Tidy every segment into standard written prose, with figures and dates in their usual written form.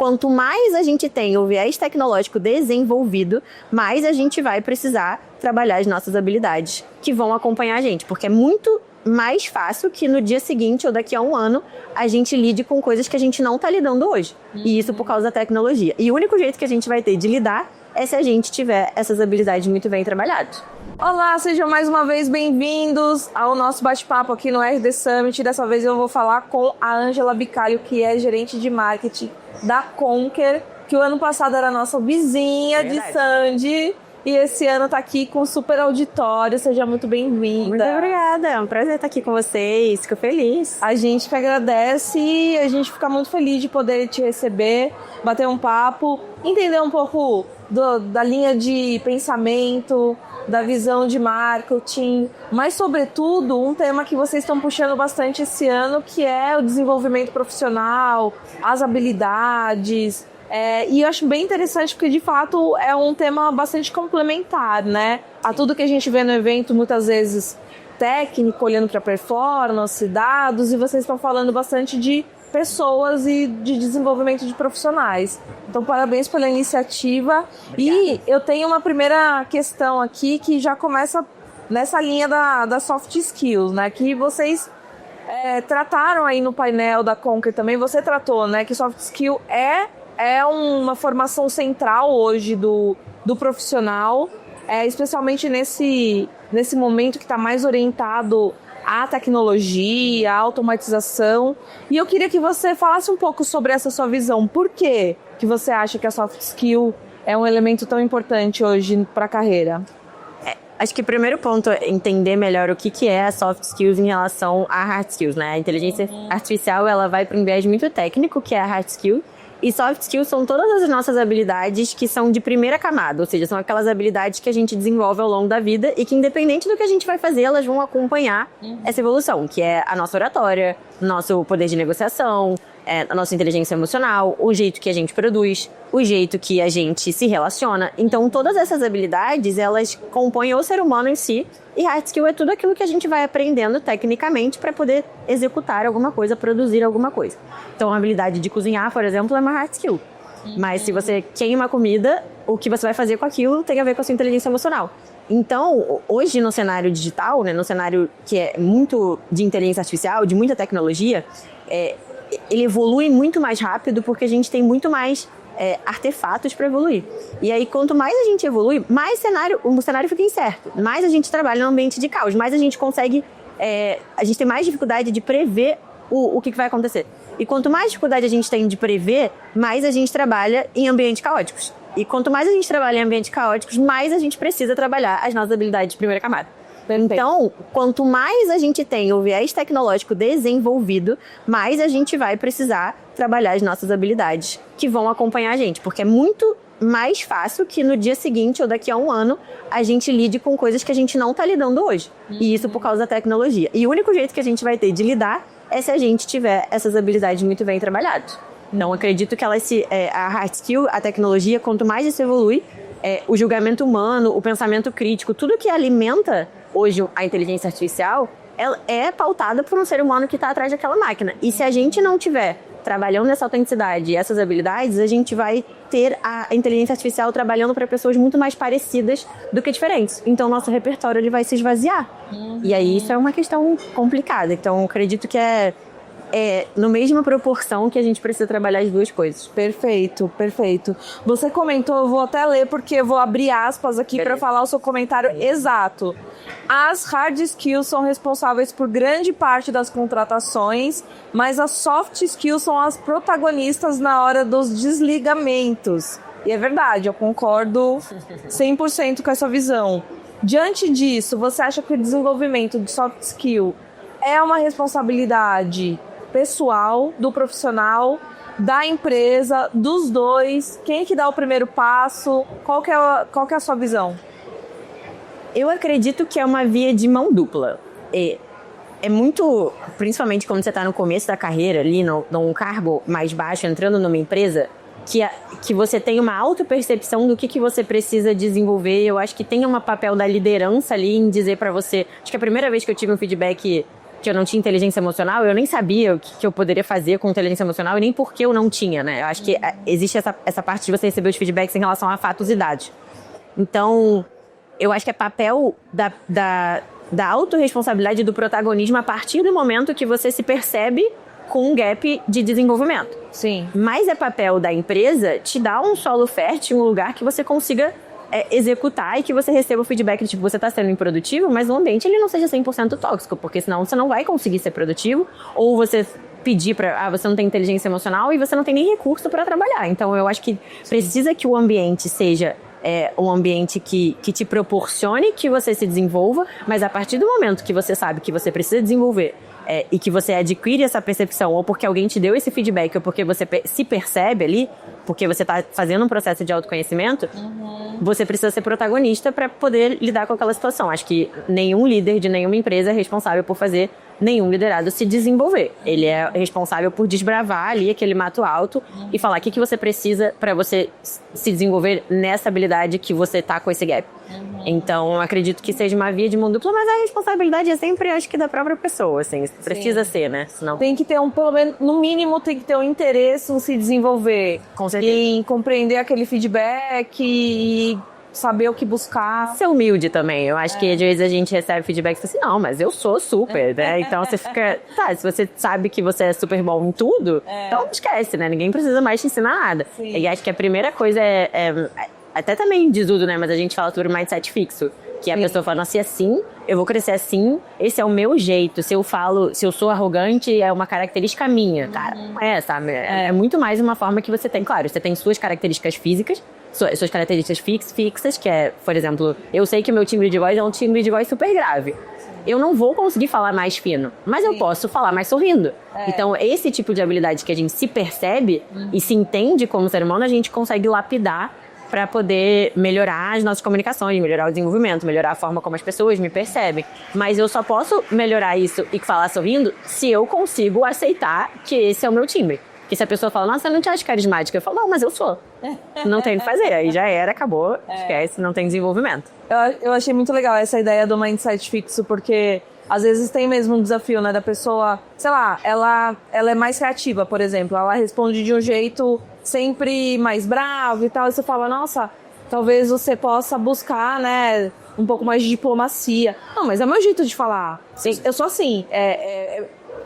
quanto mais a gente tem o viés tecnológico desenvolvido, mais a gente vai precisar trabalhar as nossas habilidades que vão acompanhar a gente, porque é muito mais fácil que no dia seguinte ou daqui a um ano a gente lide com coisas que a gente não está lidando hoje. E isso por causa da tecnologia. E o único jeito que a gente vai ter de lidar é se a gente tiver essas habilidades muito bem trabalhadas. Olá, sejam mais uma vez bem-vindos ao nosso bate-papo aqui no RD Summit. Dessa vez eu vou falar com a Ângela Bicalho, que é gerente de marketing da Conquer, que o ano passado era nossa vizinha de Sandy. E esse ano tá aqui com super auditório. Seja muito bem-vinda. Muito obrigada. É um prazer estar aqui com vocês. Fico feliz. A gente que agradece e a gente fica muito feliz de poder te receber, bater um papo, entender um pouco da linha de pensamento, da visão de marketing, mas sobretudo um tema que vocês estão puxando bastante esse ano, que é o desenvolvimento profissional, as habilidades. E eu acho bem interessante porque, de fato, é um tema bastante complementar, né? A tudo que a gente vê no evento, muitas vezes técnico, olhando para performance, dados, e vocês estão falando bastante de pessoas e de desenvolvimento de profissionais. Então, parabéns pela iniciativa. Obrigada. E eu tenho uma primeira questão aqui que já começa nessa linha da soft skills, né? Que vocês trataram aí no painel da Conquer também. Você tratou, né? Que soft skill é uma formação central hoje do profissional, especialmente nesse momento que está mais orientado à tecnologia, à automatização. E eu queria que você falasse um pouco sobre essa sua visão. Por que você acha que a soft skill é um elemento tão importante hoje para a carreira? Acho que o primeiro ponto é entender melhor o que é a soft skills em relação a hard skills, né? A inteligência artificial, ela vai para um viés muito técnico, que é a hard skill. E soft skills são todas as nossas habilidades que são de primeira camada, ou seja, são aquelas habilidades que a gente desenvolve ao longo da vida e que, independente do que a gente vai fazer, elas vão acompanhar essa evolução, que é a nossa oratória, nosso poder de negociação, a nossa inteligência emocional, o jeito que a gente produz, o jeito que a gente se relaciona. Então, todas essas habilidades, elas compõem o ser humano em si, e hard skill é tudo aquilo que a gente vai aprendendo tecnicamente para poder executar alguma coisa, produzir alguma coisa. Então, a habilidade de cozinhar, por exemplo, é uma hard skill. Mas se você queima comida, o que você vai fazer com aquilo tem a ver com a sua inteligência emocional. Então, hoje no cenário digital, né, no cenário que é muito de inteligência artificial, de muita tecnologia, ele evolui muito mais rápido porque a gente tem muito mais artefatos para evoluir. E aí, quanto mais a gente evolui, mais o cenário fica incerto. Mais a gente trabalha no ambiente de caos, mais a gente consegue... a gente tem mais dificuldade de prever o que vai acontecer. E quanto mais dificuldade a gente tem de prever, mais a gente trabalha em ambientes caóticos. E quanto mais a gente trabalha em ambientes caóticos, mais a gente precisa trabalhar as nossas habilidades de primeira camada. Perfeito. Então, quanto mais a gente tem o viés tecnológico desenvolvido, mais a gente vai precisar trabalhar as nossas habilidades que vão acompanhar a gente. Porque é muito mais fácil que no dia seguinte ou daqui a um ano a gente lide com coisas que a gente não está lidando hoje. E isso por causa da tecnologia. E o único jeito que a gente vai ter de lidar é se a gente tiver essas habilidades muito bem trabalhadas. Não acredito que a hard skill, a tecnologia, quanto mais isso evolui, o julgamento humano, o pensamento crítico, tudo que alimenta hoje a inteligência artificial, ela é pautada por um ser humano que está atrás daquela máquina. E se a gente não tiver trabalhando nessa autenticidade e essas habilidades, a gente vai ter a inteligência artificial trabalhando para pessoas muito mais parecidas do que diferentes. Então, nosso repertório ele vai se esvaziar. E aí, isso é uma questão complicada. Então, acredito que é na mesma proporção que a gente precisa trabalhar as duas coisas. Perfeito, perfeito. Você comentou, eu vou até ler porque eu vou abrir aspas aqui para falar o seu comentário exato. As hard skills são responsáveis por grande parte das contratações, mas as soft skills são as protagonistas na hora dos desligamentos. E é verdade, eu concordo 100% com essa visão. Diante disso, você acha que o desenvolvimento de soft skill é uma responsabilidade pessoal, do profissional, da empresa, dos dois? Quem que dá o primeiro passo? Qual que é a sua visão? Eu acredito que é uma via de mão dupla. É muito, principalmente quando você está no começo da carreira, ali num cargo mais baixo, entrando numa empresa, que você tem uma autopercepção do que você precisa desenvolver. Eu acho que tem um papel da liderança ali em dizer para você... Acho que a primeira vez que eu tive um feedback que eu não tinha inteligência emocional, eu nem sabia o que eu poderia fazer com inteligência emocional e nem por que eu não tinha, né? Eu acho que existe essa parte de você receber os feedbacks em relação a fatos e dados. Então, eu acho que é papel da autorresponsabilidade do protagonismo a partir do momento que você se percebe com um gap de desenvolvimento. Sim. Mas é papel da empresa te dar um solo fértil, um lugar que você consiga executar e que você receba o feedback de tipo, você está sendo improdutivo, mas o ambiente ele não seja 100% tóxico, porque senão você não vai conseguir ser produtivo, ou você pedir para você não tem inteligência emocional e você não tem nem recurso para trabalhar. Então eu acho que precisa que o ambiente seja um ambiente que te proporcione que você se desenvolva, mas a partir do momento que você sabe que você precisa desenvolver e que você adquire essa percepção, ou porque alguém te deu esse feedback, ou porque você se percebe ali, porque você está fazendo um processo de autoconhecimento, você precisa ser protagonista para poder lidar com aquela situação. Acho que nenhum líder de nenhuma empresa é responsável por fazer nenhum liderado se desenvolver. Ele é responsável por desbravar ali aquele mato alto e falar o que você precisa para você se desenvolver nessa habilidade que você tá com esse gap. Então, acredito que seja uma via de mão dupla, mas a responsabilidade é sempre, acho que, da própria pessoa, assim. Precisa ser, né? Senão... Tem que ter pelo menos, no mínimo, tem que ter um interesse em se desenvolver. Com certeza. Em compreender aquele feedback e saber o que buscar. Ser humilde também. Eu acho que às vezes a gente recebe feedback e fala assim, não, mas eu sou super, né? Então você fica... Tá, se você sabe que você é super bom em tudo, então esquece, né? Ninguém precisa mais te ensinar nada. Sim. E acho que a primeira coisa até também desudo, né? Mas a gente fala sobre mindset fixo. Que a pessoa fala, nasci assim, eu vou crescer assim, esse é o meu jeito. Se eu sou arrogante, é uma característica minha. Cara, não é, sabe? É muito mais uma forma que você tem. Claro, você tem suas características físicas, suas características fixas, que é, por exemplo, eu sei que o meu timbre de voz é um timbre de voz super grave. Eu não vou conseguir falar mais fino, mas eu posso falar mais sorrindo. Então, esse tipo de habilidade que a gente se percebe e se entende como ser humano, a gente consegue lapidar para poder melhorar as nossas comunicações, melhorar o desenvolvimento, melhorar a forma como as pessoas me percebem. Mas eu só posso melhorar isso e falar sorrindo se eu consigo aceitar que esse é o meu timbre. Porque se a pessoa fala, nossa, eu não te acho carismática, eu falo, não, mas eu sou. Não tem o que fazer, aí já era, acabou, esquece, não tem desenvolvimento. Eu achei muito legal essa ideia do mindset fixo, porque às vezes tem mesmo um desafio, né, da pessoa, sei lá, ela é mais criativa, por exemplo, ela responde de um jeito sempre mais bravo e tal, e você fala, nossa, talvez você possa buscar, né, um pouco mais de diplomacia. Não, mas é o meu jeito de falar. Sim. Eu sou assim,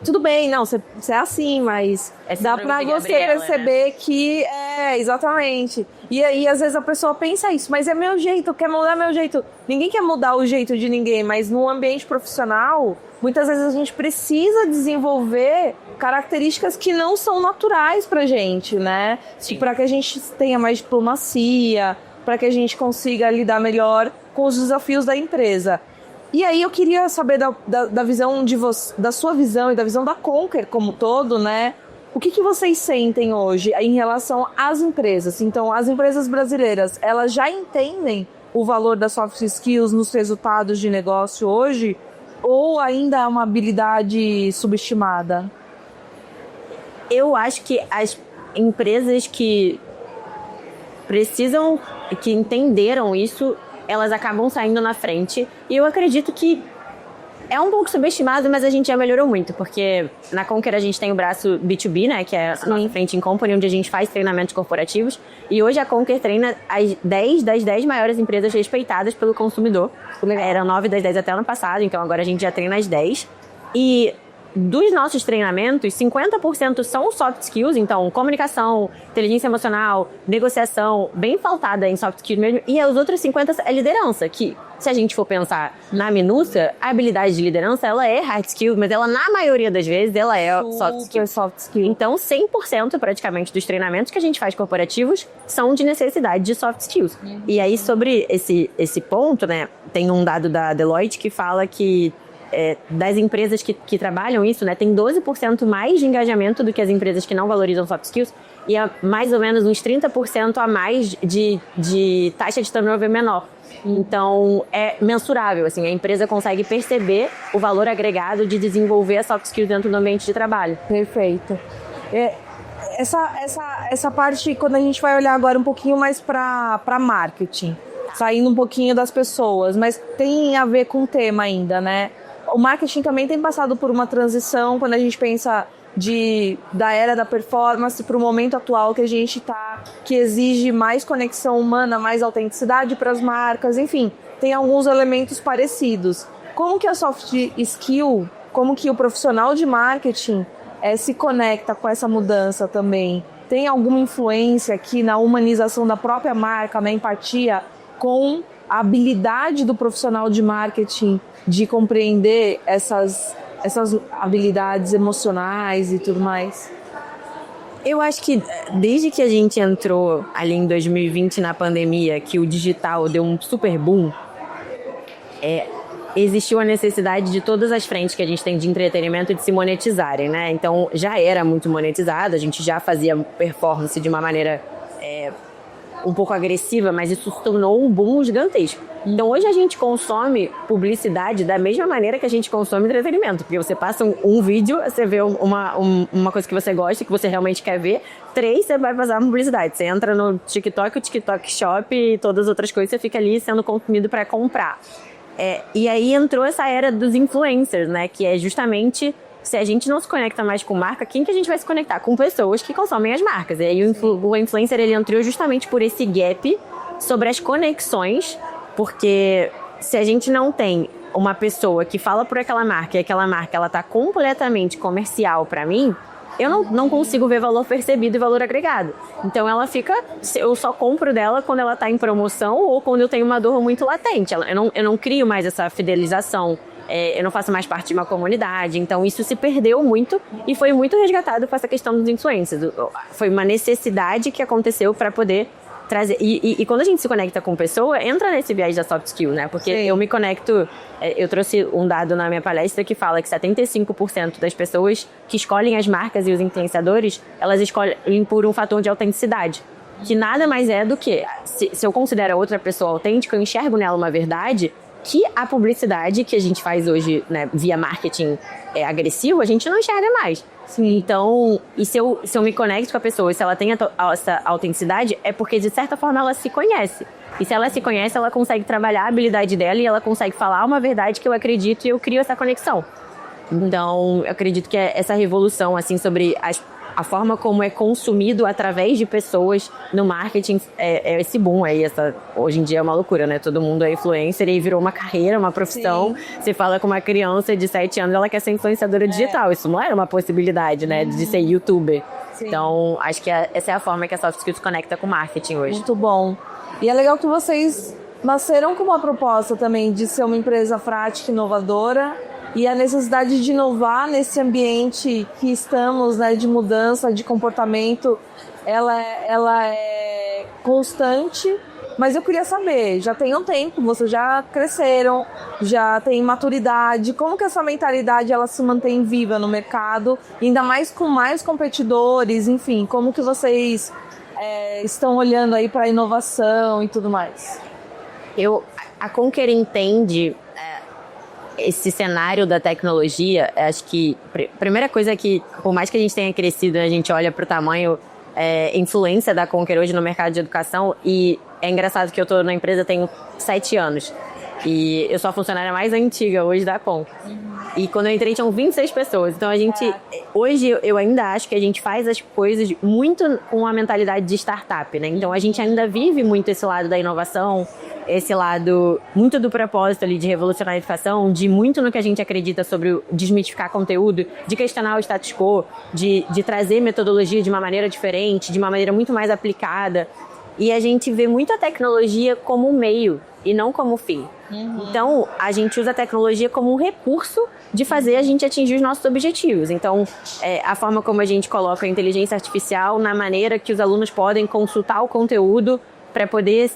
tudo bem, não, você é assim, mas dá pra você perceber, né, que exatamente. E aí, às vezes, a pessoa pensa isso, mas é meu jeito, quer mudar meu jeito. Ninguém quer mudar o jeito de ninguém, mas no ambiente profissional, muitas vezes a gente precisa desenvolver características que não são naturais pra gente, né? Para que a gente tenha mais diplomacia, para que a gente consiga lidar melhor com os desafios da empresa. E aí eu queria saber da visão da sua visão e da visão da Conquer como todo, né? O que vocês sentem hoje em relação às empresas? Então, as empresas brasileiras, elas já entendem o valor das soft skills nos resultados de negócio hoje? Ou ainda é uma habilidade subestimada? Eu acho que as empresas que precisam, que entenderam isso, elas acabam saindo na frente. E eu acredito que é um pouco subestimado, mas a gente já melhorou muito, porque na Conquer a gente tem o braço B2B, né, que é a nossa frente em company, onde a gente faz treinamentos corporativos. E hoje a Conquer treina as 10 das 10 maiores empresas respeitadas pelo consumidor. Eram 9 das 10 até ano passado, então agora a gente já treina as 10. E dos nossos treinamentos, 50% são soft skills, então comunicação, inteligência emocional, negociação, bem pautada em soft skills mesmo, e os outros 50% é liderança, que se a gente for pensar na minúcia, a habilidade de liderança, ela é hard skill, mas ela, na maioria das vezes, ela é soft skill. Então, 100% praticamente dos treinamentos que a gente faz corporativos são de necessidade de soft skills. E aí, sobre esse ponto, né, tem um dado da Deloitte que fala que das empresas que trabalham isso, né, tem 12% mais de engajamento do que as empresas que não valorizam soft skills e mais ou menos uns 30% a mais de taxa de turnover menor. Então, é mensurável, assim, a empresa consegue perceber o valor agregado de desenvolver a soft skills dentro do ambiente de trabalho. Perfeito. Essa parte, quando a gente vai olhar agora um pouquinho mais para marketing, saindo um pouquinho das pessoas, mas tem a ver com o tema ainda, né? o marketing também tem passado por uma transição quando a gente pensa da era da performance para o momento atual que a gente está, que exige mais conexão humana, mais autenticidade para as marcas, enfim, tem alguns elementos parecidos. Como que a soft skill, como que o profissional de marketing se conecta com essa mudança também? Tem alguma influência aqui na humanização da própria marca, na empatia com a habilidade do profissional de marketing de compreender essas habilidades emocionais e tudo mais? Eu acho que desde que a gente entrou ali em 2020 na pandemia, que o digital deu um super boom, existiu a necessidade de todas as frentes que a gente tem de entretenimento de se monetizarem, né? Então já era muito monetizado, a gente já fazia performance de uma maneira um pouco agressiva, mas isso se tornou um boom gigantesco. Então hoje a gente consome publicidade da mesma maneira que a gente consome entretenimento, porque você passa um vídeo, você vê uma coisa que você gosta, que você realmente quer ver, 3, você vai passar publicidade. Você entra no TikTok, o TikTok Shop e todas as outras coisas, você fica ali sendo consumido para comprar. E aí entrou essa era dos influencers, né? Que é justamente, se a gente não se conecta mais com marca, quem que a gente vai se conectar? Com pessoas que consomem as marcas. E aí o influencer, ele entrou justamente por esse gap sobre as conexões, porque se a gente não tem uma pessoa que fala por aquela marca e aquela marca ela tá completamente comercial para mim, eu não consigo ver valor percebido e valor agregado. Então ela fica, eu só compro dela quando ela tá em promoção ou quando eu tenho uma dor muito latente. Eu não crio mais essa fidelização, eu não faço mais parte de uma comunidade. Então isso se perdeu muito e foi muito resgatado com essa questão dos influencers. Foi uma necessidade que aconteceu para poder trazer. E quando a gente se conecta com pessoa, entra nesse viés da soft skill, né? Porque eu me conecto. Eu trouxe um dado na minha palestra que fala que 75% das pessoas que escolhem as marcas e os influenciadores, elas escolhem por um fator de autenticidade. Que nada mais é do que, se eu considero a outra pessoa autêntica, eu enxergo nela uma verdade que a publicidade que a gente faz hoje, né, via marketing agressivo, a gente não enxerga mais. Sim. Então, e se eu me conecto com a pessoa, se ela tem essa autenticidade, é porque, de certa forma, ela se conhece. E se ela se conhece, ela consegue trabalhar a habilidade dela e ela consegue falar uma verdade que eu acredito e eu crio essa conexão. Então, eu acredito que essa revolução, assim, sobre a forma como é consumido através de pessoas no marketing, esse boom aí, hoje em dia é uma loucura, né? Todo mundo é influencer e virou uma carreira, uma profissão. Sim. Você fala com uma criança de 7 anos, ela quer ser influenciadora digital. Isso não era uma possibilidade, né? De ser youtuber. Sim. Então, acho que essa é a forma que a Soft Skills conecta com o marketing hoje. Muito bom. E é legal que vocês nasceram com uma proposta também de ser uma empresa prática e inovadora. E a necessidade de inovar nesse ambiente que estamos, né, de mudança, de comportamento, ela é constante. Mas eu queria saber, já tem um tempo, vocês já cresceram, já tem maturidade, como que essa mentalidade ela se mantém viva no mercado, ainda mais com mais competidores, enfim, como que vocês estão olhando aí para a inovação e tudo mais? A Conquer entende esse cenário da tecnologia. Acho que a primeira coisa é que, por mais que a gente tenha crescido, a gente olha para o tamanho, influência da Conquer hoje no mercado de educação, e é engraçado que eu estou na empresa tenho 7 anos e eu sou a funcionária mais antiga hoje da Conquer. E quando eu entrei tinham 26 pessoas, então a gente, hoje eu ainda acho que a gente faz as coisas muito com a mentalidade de startup, né? Então a gente ainda vive muito esse lado da inovação, esse lado muito do propósito ali de revolucionar a educação, de muito no que a gente acredita sobre desmitificar conteúdo, de questionar o status quo, de trazer metodologia de uma maneira diferente, de uma maneira muito mais aplicada. E a gente vê muito a tecnologia como um meio e não como fim. Então, a gente usa a tecnologia como um recurso de fazer a gente atingir os nossos objetivos. Então, a forma como a gente coloca a inteligência artificial na maneira que os alunos podem consultar o conteúdo para poder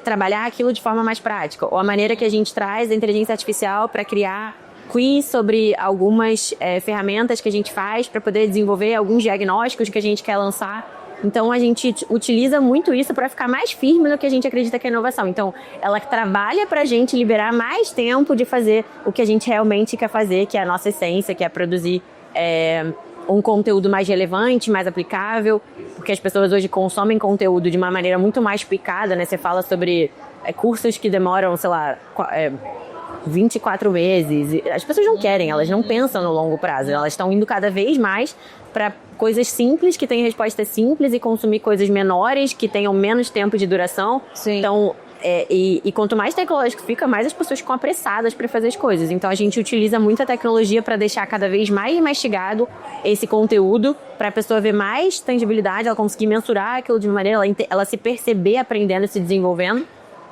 trabalhar aquilo de forma mais prática. Ou a maneira que a gente traz a inteligência artificial para criar quiz sobre algumas ferramentas que a gente faz para poder desenvolver alguns diagnósticos que a gente quer lançar. Então, a gente utiliza muito isso para ficar mais firme no que a gente acredita que é inovação. Então, ela trabalha para a gente liberar mais tempo de fazer o que a gente realmente quer fazer, que é a nossa essência, que é produzir um conteúdo mais relevante, mais aplicável, porque as pessoas hoje consomem conteúdo de uma maneira muito mais picada, né? Você fala sobre cursos que demoram, sei lá, 24 meses. As pessoas não querem, elas não pensam no longo prazo. Elas estão indo cada vez mais para coisas simples, que têm respostas simples e consumir coisas menores, que tenham menos tempo de duração. Sim. Então, e quanto mais tecnológico fica, mais as pessoas ficam apressadas para fazer as coisas. Então, a gente utiliza muito a tecnologia para deixar cada vez mais mastigado esse conteúdo, para a pessoa ver mais tangibilidade, ela conseguir mensurar aquilo de uma maneira, ela se perceber aprendendo e se desenvolvendo,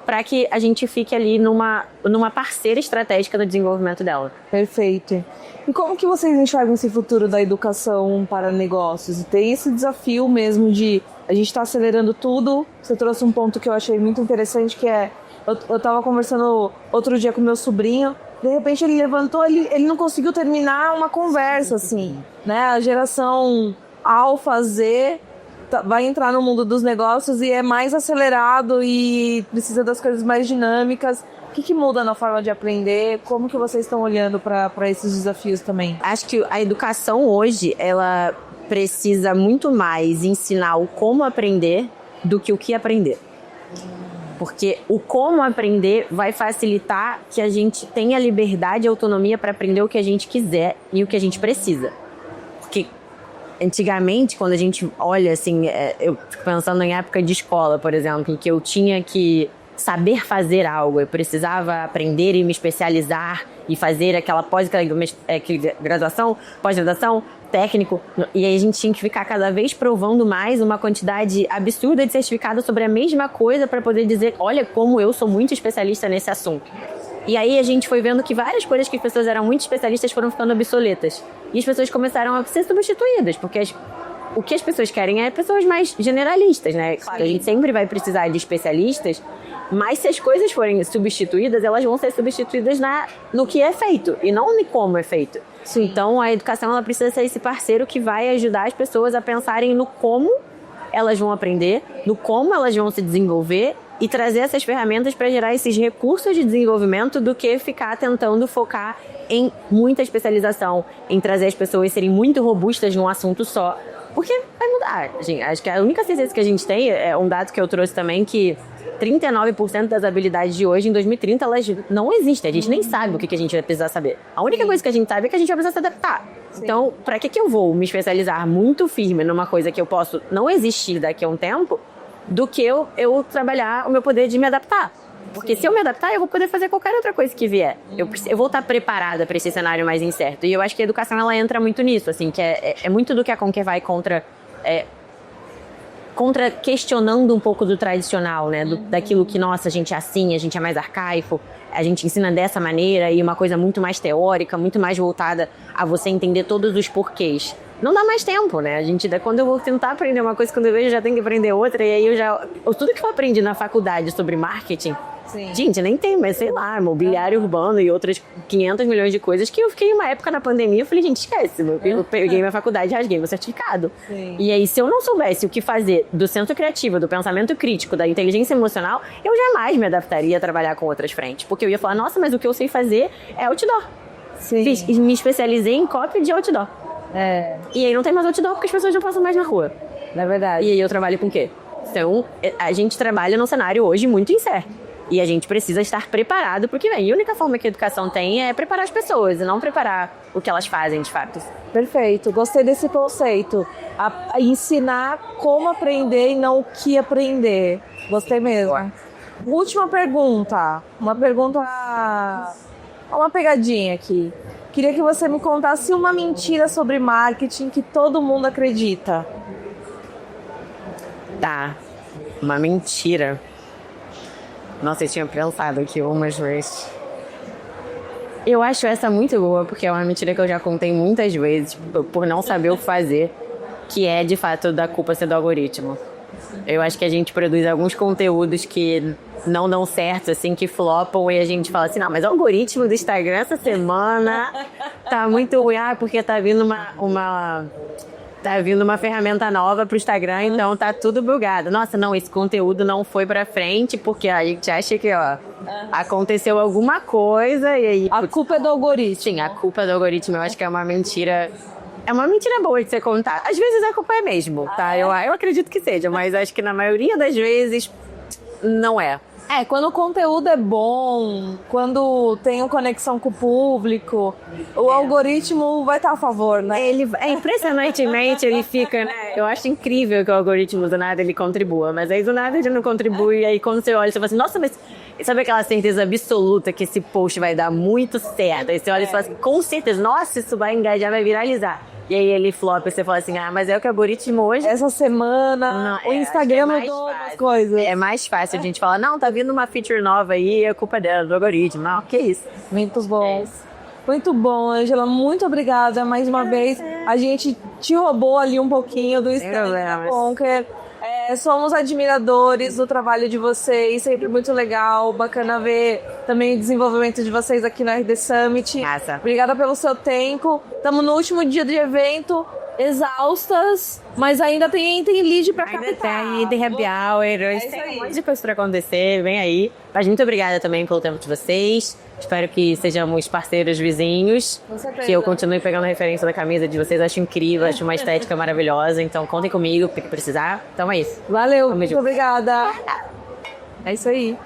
para que a gente fique ali numa parceira estratégica do desenvolvimento dela. Perfeito. E como que vocês enxergam esse futuro da educação para negócios? E tem esse desafio mesmo de a gente está acelerando tudo. Você trouxe um ponto que eu achei muito interessante, que é... Eu estava conversando outro dia com meu sobrinho, de repente ele levantou, ele não conseguiu terminar uma conversa, assim, né? A geração Alfa, Z... vai entrar no mundo dos negócios e é mais acelerado e precisa das coisas mais dinâmicas. O que muda na forma de aprender? Como que vocês estão olhando para esses desafios também? Acho que a educação hoje, ela precisa muito mais ensinar o como aprender do que o que aprender. Porque o como aprender vai facilitar que a gente tenha liberdade e autonomia para aprender o que a gente quiser e o que a gente precisa. Porque antigamente, quando a gente olha assim, eu fico pensando em época de escola, por exemplo, em que eu tinha que saber fazer algo, eu precisava aprender e me especializar e fazer aquela pós-graduação, técnico, e aí a gente tinha que ficar cada vez provando mais uma quantidade absurda de certificado sobre a mesma coisa para poder dizer, olha como eu sou muito especialista nesse assunto. E aí a gente foi vendo que várias coisas que as pessoas eram muito especialistas foram ficando obsoletas. E as pessoas começaram a ser substituídas, porque o que as pessoas querem é pessoas mais generalistas, né? Claro, a gente sempre vai precisar de especialistas, mas se as coisas forem substituídas, elas vão ser substituídas no que é feito, e não em como é feito. Sim. Então a educação ela precisa ser esse parceiro que vai ajudar as pessoas a pensarem no como elas vão aprender, no como elas vão se desenvolver, e trazer essas ferramentas para gerar esses recursos de desenvolvimento do que ficar tentando focar em muita especialização, em trazer as pessoas serem muito robustas num assunto só. Porque vai mudar. Gente, acho que a única certeza que a gente tem é um dado que eu trouxe também, que 39% das habilidades de hoje, em 2030, elas não existem. A gente nem sabe o que a gente vai precisar saber. A única coisa que a gente sabe é que a gente vai precisar se adaptar. Sim. Então, para que eu vou me especializar muito firme numa coisa que eu posso não existir daqui a um tempo, do que eu trabalhar o meu poder de me adaptar. Porque se eu me adaptar, eu vou poder fazer qualquer outra coisa que vier. Eu vou estar preparada para esse cenário mais incerto. E eu acho que a educação, ela entra muito nisso, assim, que é muito do que a Conquer vai contra questionando um pouco do tradicional, né? Daquilo que, nossa, a gente é assim, a gente é mais arcaico, a gente ensina dessa maneira, e uma coisa muito mais teórica, muito mais voltada a você entender todos os porquês. Não dá mais tempo, né? Quando eu vou tentar aprender uma coisa, quando eu vejo, eu já tenho que aprender outra, e aí tudo que eu aprendi na faculdade sobre marketing, sim, gente, nem tem, mas sei lá, mobiliário urbano e outras 500 milhões de coisas que eu fiquei uma época na pandemia, eu falei, gente, esquece, eu peguei minha faculdade e rasguei meu certificado. Sim. E aí, se eu não soubesse o que fazer do centro criativo, do pensamento crítico, da inteligência emocional, eu jamais me adaptaria a trabalhar com outras frentes, porque eu ia falar, nossa, mas o que eu sei fazer é outdoor. Sim. Me especializei em copy de outdoor. E aí não tem mais outdoor porque as pessoas não passam mais na rua. É verdade. E aí eu trabalho com o quê? Então, a gente trabalha num cenário hoje muito incerto. E a gente precisa estar preparado para o que vem. E a única forma que a educação tem é preparar as pessoas e não preparar o que elas fazem, de fato. Perfeito. Gostei desse conceito. A ensinar como aprender e não o que aprender. Gostei mesmo. Boa. Última pergunta. Uma pegadinha aqui. Queria que você me contasse uma mentira sobre marketing que todo mundo acredita. Tá. Uma mentira. Nossa, eu tinha pensado aqui umas vezes. Eu acho essa muito boa, porque é uma mentira que eu já contei muitas vezes, por não saber o que fazer, que é, de fato, da culpa ser do algoritmo. Eu acho que a gente produz alguns conteúdos que não dão certo, assim, que flopam, e a gente fala assim, não, mas o algoritmo do Instagram essa semana tá muito ruim, porque tá vindo uma ferramenta nova pro Instagram, então tá tudo bugado. Nossa, não, esse conteúdo não foi pra frente, porque a gente acha que, aconteceu alguma coisa e aí... A culpa é do algoritmo. Sim, a culpa é do algoritmo, eu acho que é uma mentira... É uma mentira boa de ser contada. Às vezes a culpa é mesmo, tá? Eu acredito que seja, mas acho que na maioria das vezes não é. Quando o conteúdo é bom, quando tem conexão com o público, o algoritmo vai estar a favor, né? Impressionantemente ele fica, né? Eu acho incrível que o algoritmo do nada ele contribua, mas aí do nada ele não contribui, e aí quando você olha, você fala assim, nossa, mas sabe aquela certeza absoluta que esse post vai dar muito certo? Aí você olha e fala assim, com certeza, nossa, isso vai engajar, vai viralizar. E aí ele flopa e você fala assim, mas é o que o algoritmo hoje... Essa semana, o Instagram mudou as coisas. É mais fácil a gente falar, não, tá vindo uma feature nova aí, é culpa dela, do algoritmo. Não, que isso. Muito bom. Muito bom, Ângela. Muito obrigada mais uma vez. A gente te roubou ali um pouquinho do Instagram da Conquer. Somos admiradores do trabalho de vocês, sempre muito legal, bacana ver também o desenvolvimento de vocês aqui no RD Summit. Massa. Obrigada pelo seu tempo. Estamos no último dia de evento, exaustas, mas ainda tem lead pra captar. Ainda tem happy hour, tem um monte de coisa pra acontecer, vem aí. Mas muito obrigada também pelo tempo de vocês. Espero que sejamos parceiros vizinhos. Com certeza. Que eu continue pegando referência da camisa de vocês. Acho incrível, acho uma estética maravilhosa. Então contem comigo, o que precisar. Então é isso. Valeu, muito obrigada. É isso aí.